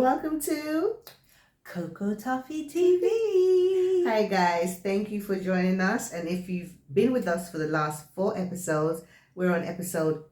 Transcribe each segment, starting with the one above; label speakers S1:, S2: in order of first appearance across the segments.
S1: Welcome to
S2: Cocoa Toffee TV.
S1: Hi guys, thank you for joining us. And if you've been with us for the last 4 episodes, we're on episode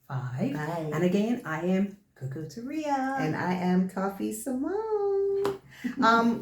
S2: 5. And again, I am Coco Taria.
S1: And I am Toffee Simone.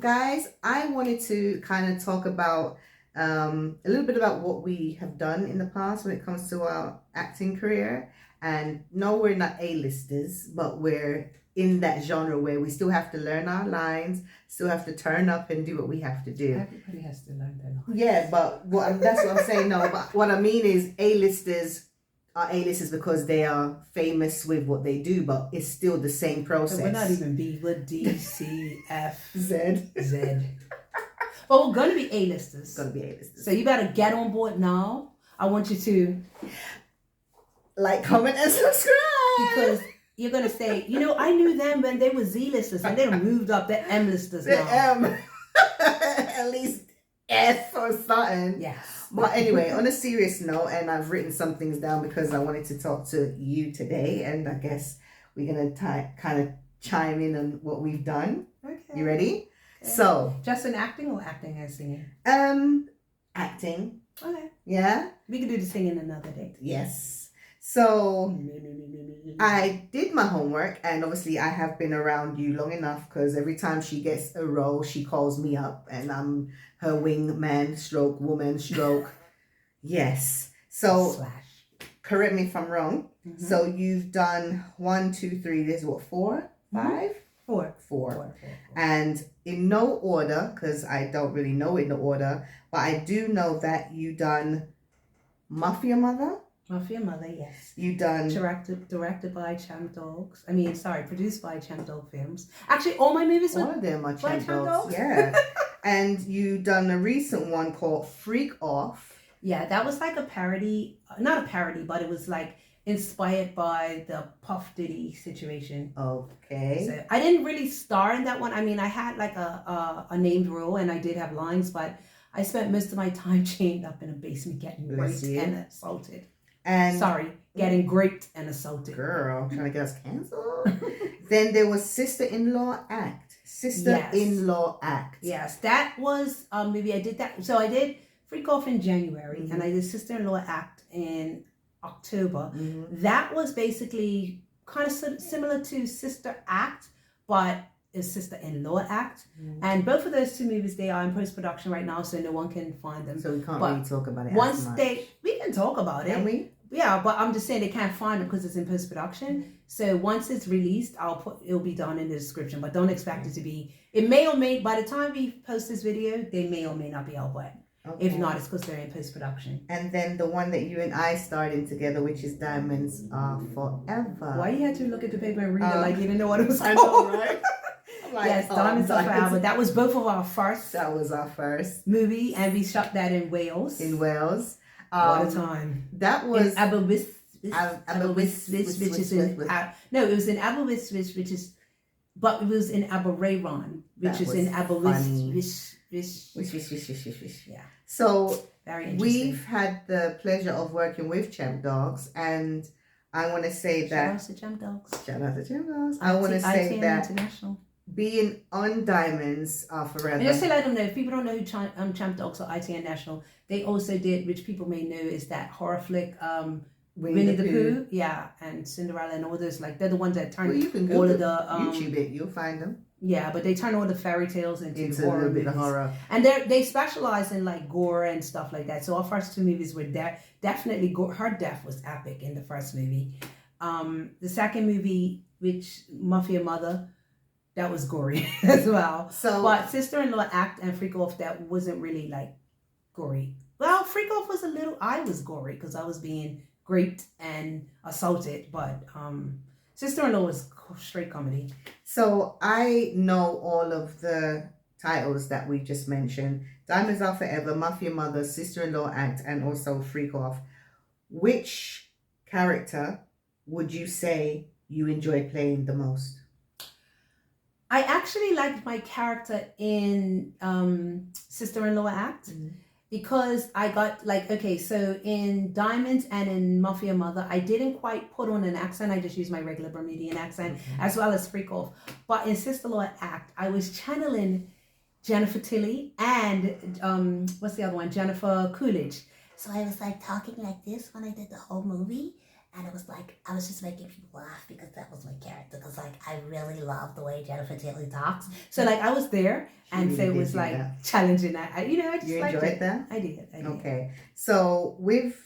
S1: Guys, I wanted to kind of talk about a little bit about what we have done in the past when it comes to our acting career. And no, we're not A-listers, but we're in that genre where we still have to learn our lines, still have to turn up and do what we have to do.
S2: Everybody has to learn their lines.
S1: Yeah, but that's what I'm saying. No, but what I mean is A-listers are A-listers because they are famous with what they do, but it's still the same process.
S2: So we're not even B, we're D, C, F,
S1: Z.
S2: But we're going to be A-listers.
S1: Going to be A-listers.
S2: So you better get on board now. I want you to
S1: like, comment, and subscribe.
S2: Because you're going to say, you know, I knew them when they were Z-listers and they moved up. They're M-listers now.
S1: M. At least F or something.
S2: Yes.
S1: But anyway, on a serious note, and I've written some things down because I wanted to talk to you today, and I guess we're going to kind of chime in on what we've done.
S2: Okay.
S1: You ready?
S2: Okay.
S1: So.
S2: Just in acting or acting and singing?
S1: Acting.
S2: Okay.
S1: Yeah?
S2: We can do the singing another day.
S1: Yes. So I did my homework, and obviously I have been around you long enough because every time she gets a role, she calls me up and I'm her wingman stroke woman stroke. Yes. So correct me if I'm wrong. Mm-hmm. So you've done 1, 2, 3, there's what, 4, 5? 4. And in no order, because I don't really know in the order, but I do know that you done Mafia Mother.
S2: Mafia Mother, yes.
S1: You done
S2: directed by produced by Champ Dog Films. Actually, all my movies
S1: all of them are Champ Dogs. Yeah. And you done a recent one called Freak Off.
S2: Yeah, that was like a parody, not a parody, but it was like inspired by the Puff Diddy situation.
S1: Okay.
S2: So I didn't really star in that one. I mean, I had like a named role and I did have lines, but I spent most of my time chained up in a basement getting raped and assaulted.
S1: And
S2: getting raped and assaulted.
S1: Girl, trying to get us canceled. Then there was Sister-in-Law Act. Sister-in-Law Act.
S2: Yes, that was maybe I did that. So I did Freak Off in January, and I did Sister-in-Law Act in October. Mm-hmm. That was basically kind of similar to Sister Act, but is Sister-in-Law Act. Mm-hmm. And both of those 2 movies, they are in post-production right now, so no one can find them.
S1: So we can't really talk about it
S2: once
S1: as much.
S2: We can talk about it.
S1: Can we?
S2: Yeah, but I'm just saying they can't find it because it's in post-production. So once it's released, it'll be done in the description, but don't expect it to be. It may or may, by the time we post this video, they may or may not be out wet. Okay. If not, it's because they're in post-production.
S1: And then the one that you and I starred in together, which is Diamondz R Forever.
S2: Why you had to look at the paper and read it like you didn't know what it was called?
S1: I know, right? Like,
S2: yes, Diamondz R Forever. That was both of our first.
S1: That was our first
S2: movie, and we shot that in Wales. What a time!
S1: That was
S2: Aberystwyth, which is in no, it was in Aberystwyth, which is, but it was in Aberystwyth, which is in Aberystwyth.
S1: Yeah. So
S2: very interesting.
S1: We've had the pleasure of working with Champ Dogs, and I want to say that
S2: shout out to Champ Dogs.
S1: Shout out to Champ Dogs. I want to say that
S2: International.
S1: Being on Diamondz R Forever.
S2: And just to let them know, if people don't know who Champ Dogs or ITN National, they also did, which people may know, is that horror flick Winnie the Pooh, yeah, and Cinderella and all those. Like they're the ones that turn all of the
S1: YouTube it, you'll find them.
S2: Yeah, but they turn all the fairy tales into horror
S1: a little bit
S2: movies.
S1: Of horror,
S2: and they specialize in like gore and stuff like that. So our first 2 movies were definitely gore. Her death was epic in the first movie. The second movie, which Mafia Mother, that was gory as well. So, but Sister-in-Law Act and Freak Off, that wasn't really like gory. Well, Freak Off was I was gory because I was being raped and assaulted, but Sister-in-Law was straight comedy.
S1: So I know all of the titles that we just mentioned: Diamondz R Forever, Mafia Mother, Sister-in-Law Act, and also Freak Off. Which character would you say you enjoy playing the most?
S2: I actually liked my character in Sister-in-Law Act. Mm-hmm. because I got like, okay, so in Diamondz and in Mafia Mother, I didn't quite put on an accent. I just used my regular Bermudian accent as well as Freak Off. But in Sister Law Act, I was channeling Jennifer Tilly and what's the other one? Jennifer Coolidge. So I was like talking like this when I did the whole movie. And it was like, I was just making people laugh because that was my character. Because like, I really love the way Jennifer Tilly talks. So like, I was there. And so it was like challenging that. I just
S1: you
S2: liked
S1: enjoyed
S2: it.
S1: that?
S2: I did.
S1: Okay. So with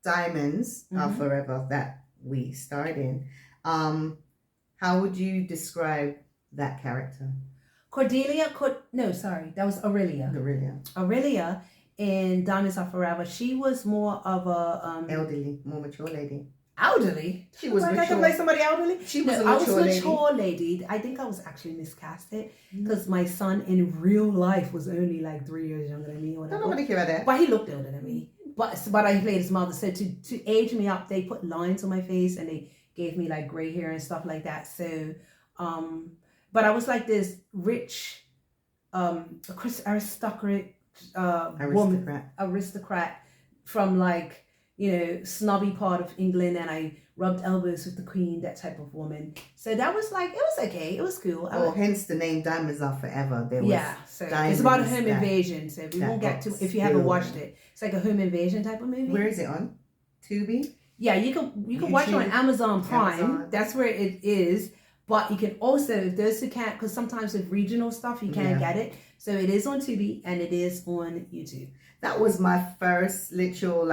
S1: Diamondz Forever that we starred in, how would you describe that character?
S2: Cordelia, that was Aurelia. Aurelia in Diamondz R Forever, she was more of a
S1: elderly, more mature lady.
S2: Elderly?
S1: She was mature.
S2: I can play somebody elderly?
S1: She was a mature
S2: lady. I think I was actually miscasted because my son in real life was only like 3 years younger than me. Or whatever.
S1: Don't nobody care about that.
S2: But he looked older than me. But I played his mother. So to age me up, they put lines on my face and they gave me like gray hair and stuff like that. So, but I was like this rich, aristocrat from like, snobby part of England, and I rubbed elbows with the Queen, that type of woman. So that was like, it was okay, it was cool.
S1: Hence the name Diamondz R Forever.
S2: So it's about a home invasion. So we won't get to if you haven't watched it. It's like a home invasion type of movie.
S1: Where is it on? Tubi?
S2: Yeah, you can watch it on Amazon Prime. That's where it is. But you can also, if those who can't, because sometimes with regional stuff you can't get it. So it is on Tubi and it is on YouTube.
S1: That was my first literal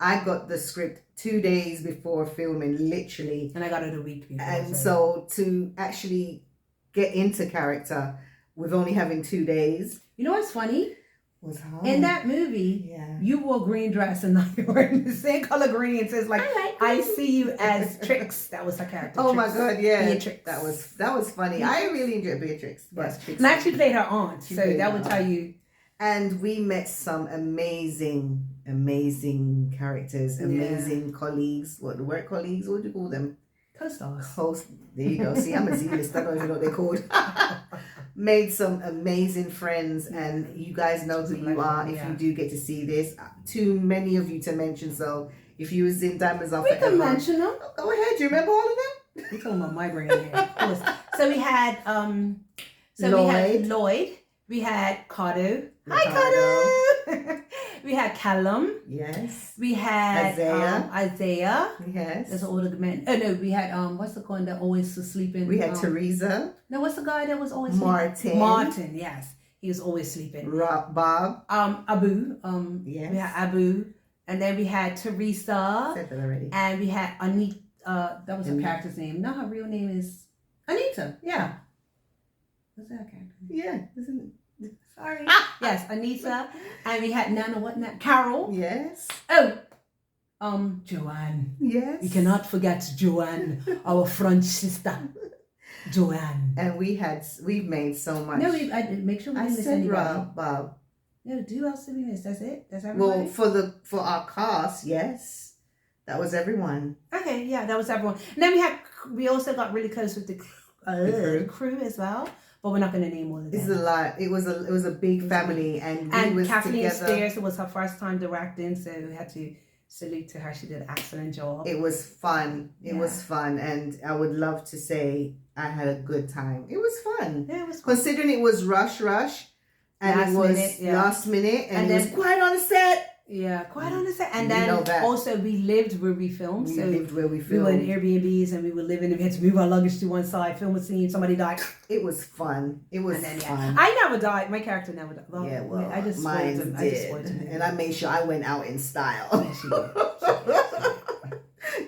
S1: I got the script 2 days before filming, literally.
S2: And I got it a week before.
S1: And so to actually get into character with only having 2 days.
S2: You know what's funny?
S1: Was hard.
S2: In that movie, you wore a green dress and now you're wearing the same color green. It says I see you as Trix. That was her character.
S1: Oh my God, yeah.
S2: Beatrix.
S1: That was funny. I really enjoyed Beatrix.
S2: Yes. And I actually played her aunt. So that would tell you.
S1: And we met some amazing characters, amazing colleagues. What the work colleagues? What do you call them?
S2: Co-stars.
S1: There you go. See, I'm a Z-list. I don't even know what they're called. Made some amazing friends, and you guys know who you are if you do get to see this. Too many of you to mention. So if you was in Diamondz R Forever,
S2: we can mention them.
S1: Go ahead. Do you remember all of them?
S2: You're talking about my brain here. So we had Lloyd. We had Kato. Hi, Kato. We had Callum.
S1: Yes.
S2: We had Isaiah.
S1: Yes.
S2: There's an older man. Oh no, we had what's the one that always was sleeping?
S1: We had Teresa.
S2: No, what's the guy that was always
S1: sleeping?
S2: Martin, yes. He was always sleeping.
S1: Bob.
S2: Abu.
S1: Yes.
S2: We had Abu. And then we had Teresa.
S1: Said that already.
S2: And we had Anita. That was her character's name. No, her real name is Anita. Yeah. What's that character?
S1: Yeah, isn't it?
S2: Sorry. Yes, Anita. And we had Carol.
S1: Yes.
S2: Oh, Joanne.
S1: Yes.
S2: You cannot forget Joanne, our French sister. Joanne.
S1: And we've made so much.
S2: No, make sure we didn't miss anybody.
S1: Bob.
S2: No, who else did we miss? That's it? That's everybody?
S1: Well, for our cast, yes. That was everyone.
S2: Okay, yeah, that was everyone. And then we also got really close with the crew as well. But we're not going to name all of them.
S1: This is a lot. It was a big family, and we was
S2: Kathleen
S1: together.
S2: Spears, it was her first time directing, so we had to salute to her. She did an excellent job.
S1: It was fun. It was fun, and I would love to say I had a good time. It was fun.
S2: Yeah, it was fun.
S1: Considering it was rush, and last minute, and it was quiet on the set.
S2: Yeah, quite on the set. And then also we lived where we filmed. We were in Airbnbs and we were living, and we had to move our luggage to one side, film a scene, somebody died.
S1: It was fun. It was fun.
S2: I never died. My character never died.
S1: Well,
S2: I just
S1: mine
S2: spoiled him.
S1: did. And I made sure I went out in style.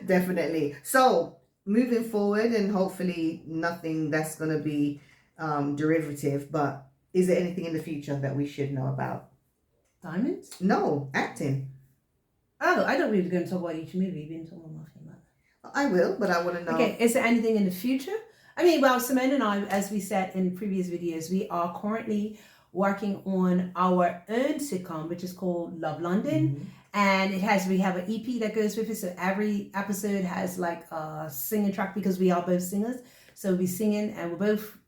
S1: Definitely. So moving forward, and hopefully nothing that's going to be derivative, but is there anything in the future that we should know about?
S2: Diamondz?
S1: No, acting.
S2: Oh, I thought we were going to talk about each movie. We didn't talk about Mafia.
S1: I will, but I want to know.
S2: Okay, is there anything in the future? I mean, well, Simone and I, as we said in previous videos, we are currently working on our own sitcom, which is called Love London. And we have an EP that goes with it. So every episode has like a singing track because we are both singers. So we'll be singing, and we're both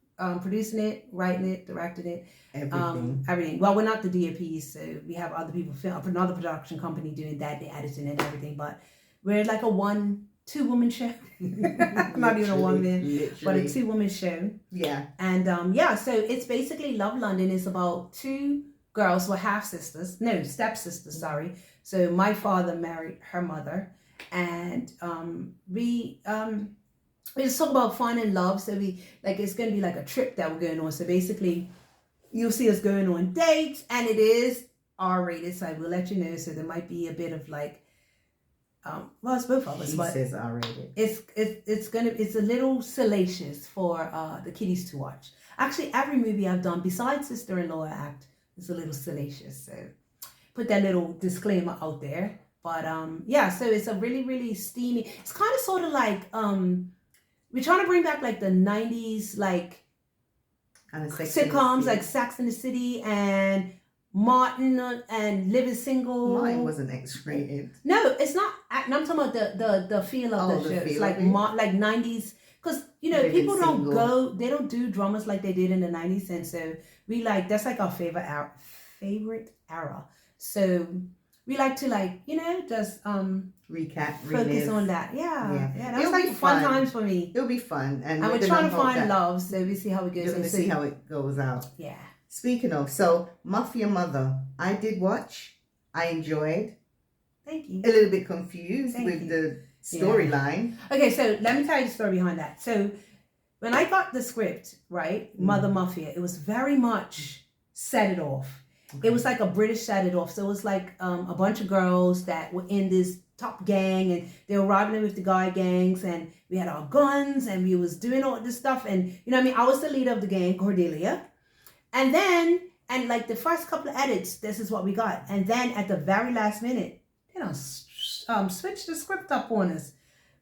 S2: producing it, writing it, directing it,
S1: Everything.
S2: Well, we're not the DOPs, so we have other people, another production company doing that, the editing and everything. But we're like a 2-woman show, not even a one man, but a 2-woman show.
S1: Yeah.
S2: And so it's basically Love London. It's about 2 girls who are half sisters, no, stepsisters. Sorry. So my father married her mother, and we just talk about fun and love. So it's going to be like a trip that we're going on. So basically, you'll see us going on dates, and it is R-rated. So I will let you know. So there might be a bit of like, well, it's both of us. But
S1: says R-rated.
S2: It's a little salacious for the kiddies to watch. Actually, every movie I've done besides Sister-in-Law Act is a little salacious. So put that little disclaimer out there. But so it's a really, really steamy. It's kind of sort of like we're trying to bring back like the 90s like sitcoms like Sex and the City and Martin and Living Single.
S1: Mine wasn't X-rated.
S2: No, it's not. I'm talking about the feel of the show. It's like 90s, because Living people don't Single. They don't do dramas like they did in the 90s, and so we like, that's like our favorite era. So we like to just
S1: recap,
S2: focus
S1: relive.
S2: on that. Yeah. That was
S1: It'll
S2: like
S1: be
S2: fun times for me.
S1: It'll be fun, and
S2: we're trying to find love, so we see how it goes.
S1: You're gonna see how it goes out.
S2: Yeah.
S1: Speaking of, so Mafia Mother, I did watch. I enjoyed.
S2: Thank you.
S1: A little bit confused with the storyline.
S2: Yeah. Okay, so let me tell you the story behind that. So when I got the script, right, Mother Mafia, it was very much Set It Off. Okay. It was like a British Set It Off. So it was like a bunch of girls that were in this top gang, and they were robbing with the guy gangs, and we had our guns, and we was doing all this stuff, and I was the leader of the gang, Cordelia. And then, like the first couple of edits, this is what we got. And then at the very last minute, they don't switch the script up on us.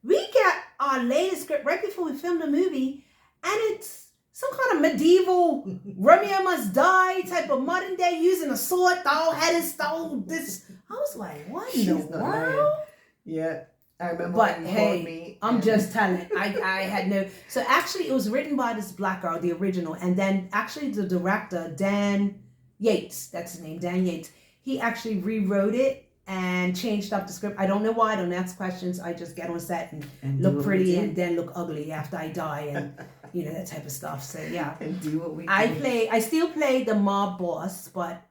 S2: We got our latest script right before we filmed the movie, and it's some kind of medieval Romeo Must Die type of modern day using a sword, thou-headed stone. This, I was like, what in the world?
S1: Yeah. I remember
S2: but
S1: when you
S2: hey,
S1: called me.
S2: I'm just telling. I had no. So actually, it was written by this black girl, the original, and then actually the director, Dan Yates, that's his name, Dan Yates. He actually rewrote it and changed up the script. I don't know why. I don't ask questions. I just get on set and look pretty and then look ugly after I die, and that type of stuff. So yeah.
S1: And do what we do.
S2: I still play the mob boss, but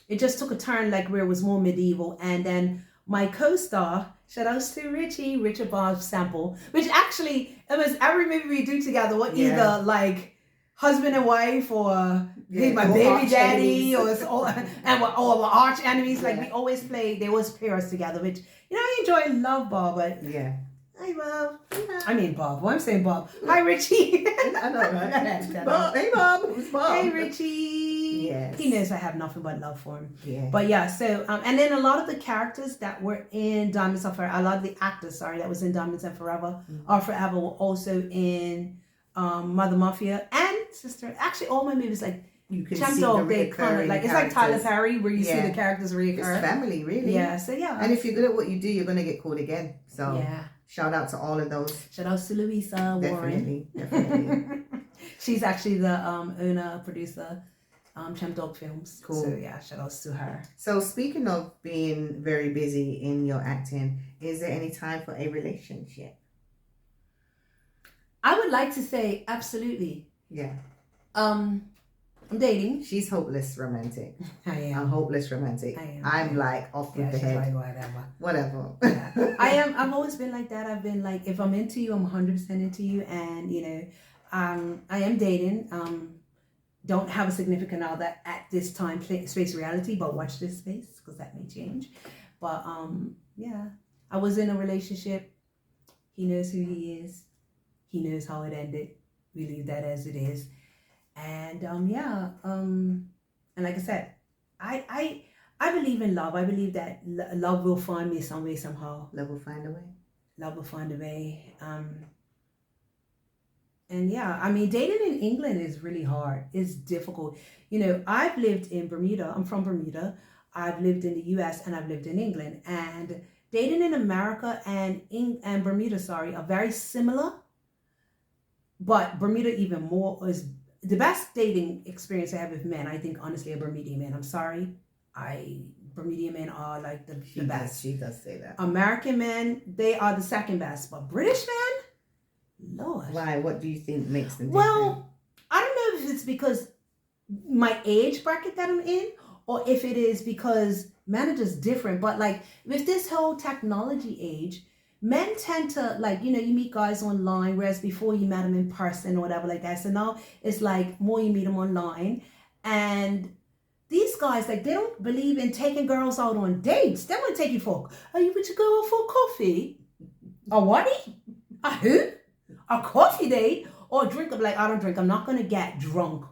S2: it just took a turn like where it was more medieval, and then my co-star. Shout outs to Richard Bob Sample, which actually, it was every movie we do together, what either like husband and wife, or he's my baby daddy, or arch enemies. Like we always play, they always pair us together, which, I enjoy, love Bob, but hi Bob. I mean Bob, well, I'm saying Bob. Hi Richie.
S1: I know, right? Bob. Hey Bob, who's Bob?
S2: Hey Richie.
S1: Yes.
S2: He knows I have nothing but love for him.
S1: Yeah.
S2: But yeah, so and then a lot of the characters that were in Diamondz R Forever, a lot of the actors, that was in Diamondz R Forever were also in Mother Mafia and Sister. Actually, all my movies, like
S1: you can
S2: Champ
S1: see
S2: Dog,
S1: the
S2: they kind of like, it's like Tyler Perry, where you see the characters reoccur.
S1: It's family, really.
S2: Yeah. So yeah.
S1: And if you're good at what you do, you're gonna get called again. So
S2: yeah.
S1: Shout out to all of those.
S2: Shout out to Louisa Warren.
S1: Definitely.
S2: She's actually the owner, producer. Champ Dog Films.
S1: Cool.
S2: So yeah, shout outs to her.
S1: So speaking of being very busy in your acting, is there any time for a relationship?
S2: I would like to say absolutely.
S1: Yeah.
S2: I'm dating.
S1: She's hopeless romantic.
S2: I am.
S1: I'm hopeless romantic. I'm like off with the head.
S2: Like,
S1: whatever.
S2: Yeah. I've always been like that. I've been like, if I'm into you, I'm 100% into you, and I am dating. Don't have a significant other at this time, space, reality, but watch this space, because that may change. But yeah, I was in a relationship. He knows who he is. He knows how it ended. We leave that as it is. And and like I said, I believe in love. I believe that love will find me some way, somehow.
S1: Love will find a way.
S2: Love will find a way. And yeah, I mean, dating in England is really hard. It's difficult. I've lived in Bermuda. I'm from Bermuda. I've lived in the US and I've lived in England. And dating in America and Bermuda, are very similar. But Bermuda even more is the best dating experience I have with men. I think honestly, a Bermudian man. I'm sorry, Bermudian men are like the best.
S1: She does say that.
S2: American men, they are the second best, but British men, Lord.
S1: Why? What do you think makes them different?
S2: Well, I don't know if it's because my age bracket that I'm in, or if it is because men are just different. But like with this whole technology age, men tend to like, you meet guys online, whereas before you met them in person or whatever like that. So now it's like more you meet them online. And these guys, like, they don't believe in taking girls out on dates. They want to take you for, you want to go out for coffee? A what? A who? A coffee date? Or a drink? I'm like, I don't drink. I'm not going to get drunk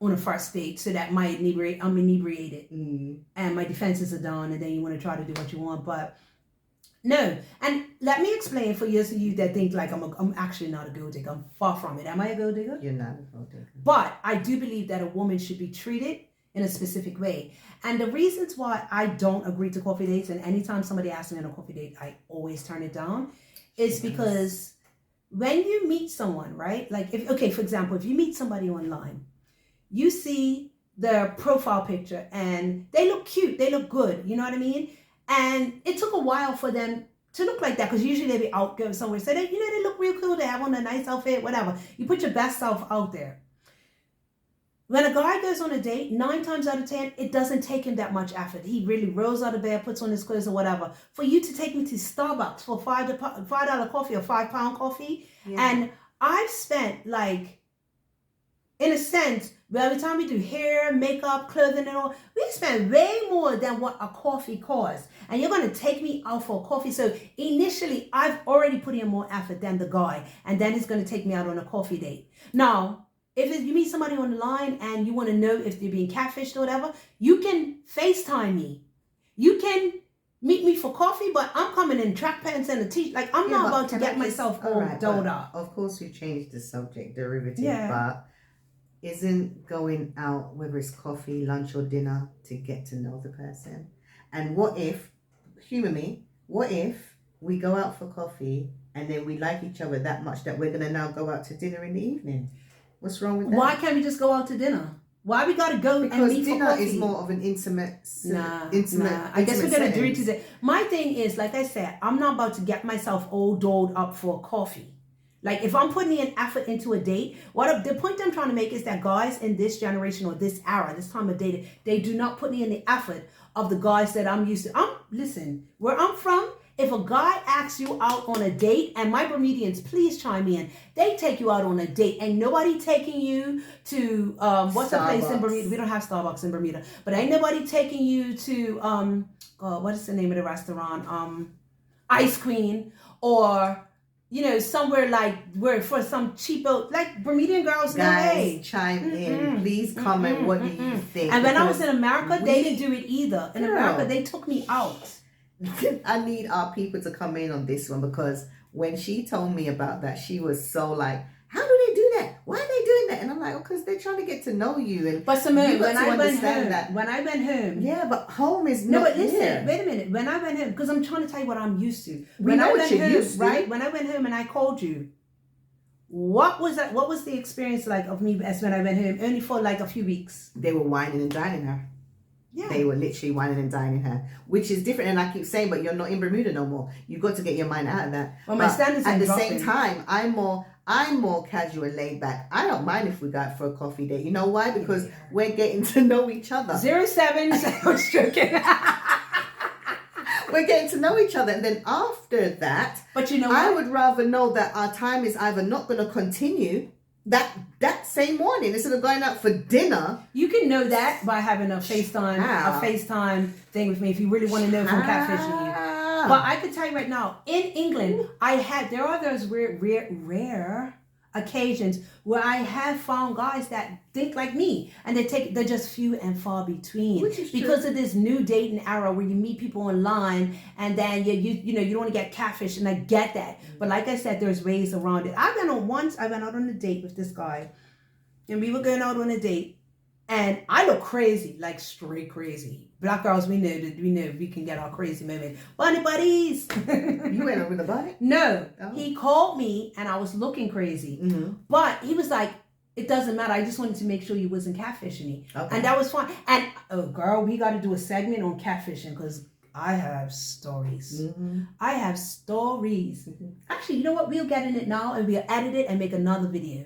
S2: on a first date so that I'm inebriated and my defenses are down, and then you want to try to do what you want. But no. And let me explain for those of you that think like I'm actually not a gold digger. I'm far from it. Am I a gold digger?
S1: You're not a gold digger.
S2: But I do believe that a woman should be treated in a specific way. And the reasons why I don't agree to coffee dates, and anytime somebody asks me on a coffee date, I always turn it down, is because when you meet someone, right? Like, for example, if you meet somebody online, you see their profile picture and they look cute, they look good, you know what I mean? And it took a while for them to look like that, because usually they be out going somewhere. So they look real cool, they have on a nice outfit, whatever. You put your best self out there. When a guy goes on a date, 9 times out of 10, it doesn't take him that much effort. He really rolls out of bed, puts on his clothes or whatever. For you to take me to Starbucks for $5 coffee or £5 coffee. Yeah. And I've spent like, in a sense, by the time we do hair, makeup, clothing and all, we spend way more than what a coffee costs. And you're going to take me out for a coffee. So initially, I've already put in more effort than the guy. And then he's going to take me out on a coffee date. Now, if you meet somebody on the line and you want to know if they're being catfished or whatever, you can FaceTime me. You can meet me for coffee, but I'm coming in track pants and a t-shirt. Like, I'm not about to get myself all doled up.
S1: Of course, we changed the subject, derivative, but isn't going out, whether it's coffee, lunch or dinner, to get to know the person? And what if, humor me, what if we go out for coffee and then we like each other that much that we're going to now go out to dinner in the evening? What's wrong with that?
S2: Why can't we just go out to dinner? Why we got to go and meet for coffee?
S1: Because dinner is more of an intimate.
S2: I guess we're going to agree to that. My thing is, like I said, I'm not about to get myself all dolled up for coffee. Like, if I'm putting in effort into a date, the point I'm trying to make is that guys in this generation or this era, this time of dating, they do not put in the effort of the guys that I'm used to. Listen, where I'm from, if a guy asks you out on a date, and my Bermudians, please chime in, they take you out on a date. Ain't nobody taking you to, what's the place in Bermuda? We don't have Starbucks in Bermuda. But ain't nobody taking you to, what is the name of the restaurant? Ice Queen, or, somewhere like where for some cheapo, like Bermudian girls in LA.
S1: Guys, chime in. Please comment. What do you think?
S2: And when I was in America, they didn't do it either. In America, they took me out.
S1: I need our people to come in on this one, because when she told me about that, she was so like, how do they do that? Why are they doing that? And I'm like, because they're trying to get to know you. And
S2: but Simone, when I went home,
S1: yeah, but home is not.
S2: No, but listen, wait a minute. When I went home, because I'm trying to tell you what I'm used to.
S1: When I went home,
S2: right? When I went home and I called you, what was that? What was the experience like of me as when I went home? Only for like a few weeks.
S1: They were whining and dining her.
S2: Yeah.
S1: They were literally whining and dining her, which is different. And I keep saying, but you're not in Bermuda no more. You've got to get your mind out of that.
S2: Well, my standards are
S1: at the same time, I'm more casual and laid back. I don't mind if we go out for a coffee date. You know why? Because we're getting to know each other.
S2: 07. I was joking.
S1: We're getting to know each other, and then after that,
S2: but you know,
S1: I would rather know that our time is either not going to continue that same morning instead of going out for dinner.
S2: You can know that by having a FaceTime thing with me if you really want to know if I'm catfishing you. But I can tell you right now, in England, there are those rare occasions where I have found guys that think like me, and they're just few and far between, because of this new dating era where you meet people online and then you don't want to get catfished, and I get that. But like I said, there's ways around it. I went out on a date with this guy, and we were going out on a date, And I look crazy, like straight crazy. Black girls, we know we can get our crazy moments. Bunny buddies.
S1: You went over the bunny?
S2: No,
S1: Oh.
S2: he called me and I was looking crazy.
S1: Mm-hmm.
S2: But he was like, it doesn't matter. I just wanted to make sure you wasn't catfishing me.
S1: Okay.
S2: And that was fun. And oh girl, we got to do a segment on catfishing because I have stories.
S1: Mm-hmm.
S2: I have stories.
S1: Mm-hmm.
S2: Actually, you know what? We'll get in it now and we'll edit it and make another video.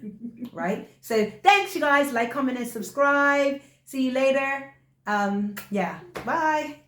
S2: Right? So thanks, you guys. Like, comment, and subscribe. See you later. Yeah. Bye.